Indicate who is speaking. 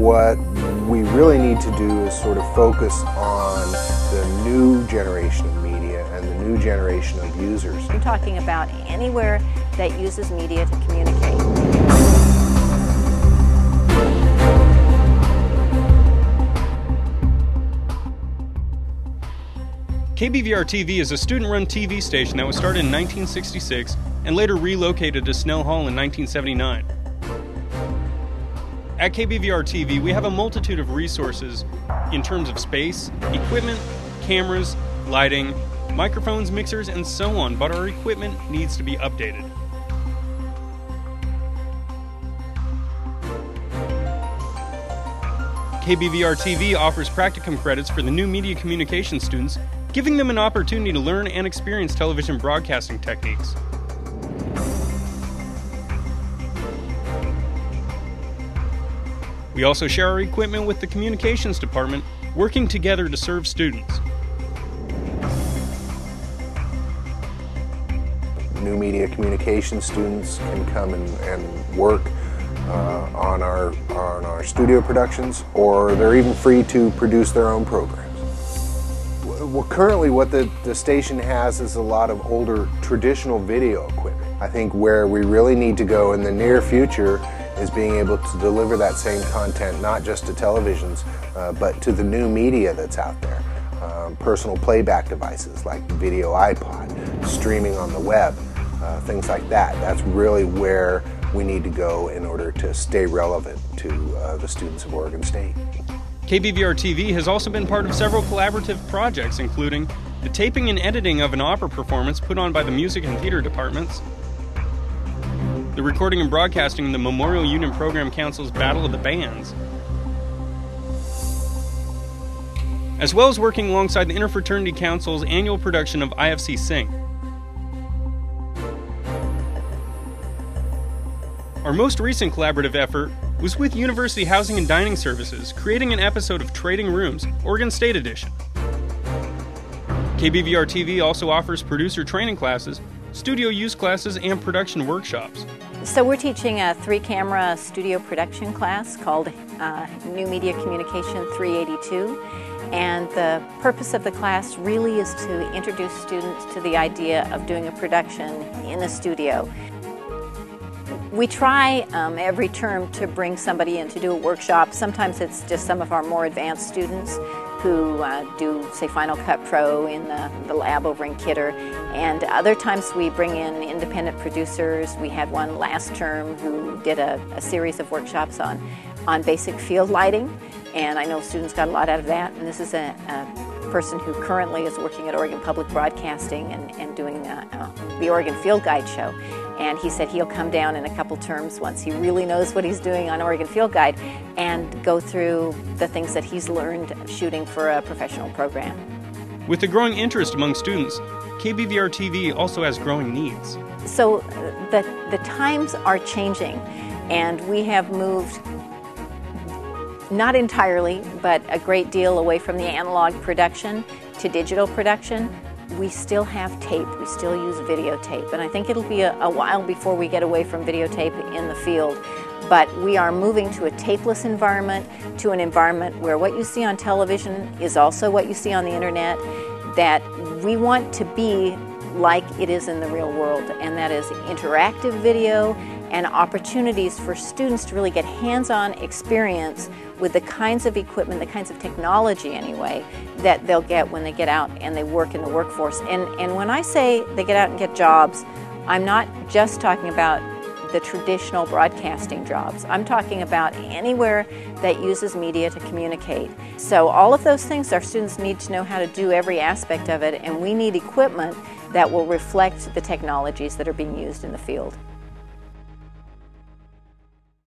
Speaker 1: what we really need to do is sort of focus on the new generation of media and the new generation of users.
Speaker 2: I'm talking about anywhere that uses media to communicate.
Speaker 3: KBVR-TV is a student-run TV station that was started in 1966 and later relocated to Snell Hall in 1979. At KBVR-TV, we have a multitude of resources in terms of space, equipment, cameras, lighting, microphones, mixers, and so on, but our equipment needs to be updated. KBVR-TV offers practicum credits for the new media communication students, giving them an opportunity to learn and experience television broadcasting techniques. We also share our equipment with the communications department, working together to serve students.
Speaker 1: New media communication students can come and work on our studio productions, or they're even free to produce their own programs. Well, currently what the station has is a lot of older traditional video equipment. I think where we really need to go in the near future is being able to deliver that same content not just to televisions, but to the new media that's out there. Personal playback devices like video iPod, streaming on the web, things like that. That's really where we need to go in order to stay relevant to the students of Oregon State.
Speaker 3: KBVR-TV has also been part of several collaborative projects, including the taping and editing of an opera performance put on by the music and theater departments, the recording and broadcasting of the Memorial Union Program Council's Battle of the Bands, as well as working alongside the Interfraternity Council's annual production of IFC Sing. Our most recent collaborative effort was with University Housing and Dining Services, creating an episode of Trading Rooms, Oregon State Edition. KBVR-TV also offers producer training classes, studio use classes, and production workshops.
Speaker 2: So we're teaching a 3-camera studio production class called New Media Communication 382. And the purpose of the class really is to introduce students to the idea of doing a production in a studio. We try every term to bring somebody in to do a workshop. Sometimes it's just some of our more advanced students who do, say, Final Cut Pro in the lab over in Kidder. And other times we bring in independent producers. We had one last term who did a series of workshops on basic field lighting. And I know students got a lot out of that. And this is a person who currently is working at Oregon Public Broadcasting and doing the Oregon Field Guide show. And he said he'll come down in a couple terms once he really knows what he's doing on Oregon Field Guide and go through the things that he's learned shooting for a professional program.
Speaker 3: With the growing interest among students, KBVR-TV also has growing needs.
Speaker 2: So the times are changing, and we have moved not entirely, but a great deal away from the analog production to digital production. We still have tape, we still use videotape, and I think it'll be a while before we get away from videotape in the field. But we are moving to a tapeless environment, to an environment where what you see on television is also what you see on the internet, that we want to be like it is in the real world, and that is interactive video and opportunities for students to really get hands-on experience with the kinds of equipment, the kinds of technology anyway, that they'll get when they get out and they work in the workforce. And when I say they get out and get jobs, I'm not just talking about the traditional broadcasting jobs. I'm talking about anywhere that uses media to communicate. So all of those things, our students need to know how to do every aspect of it, and we need equipment that will reflect the technologies that are being used in the field.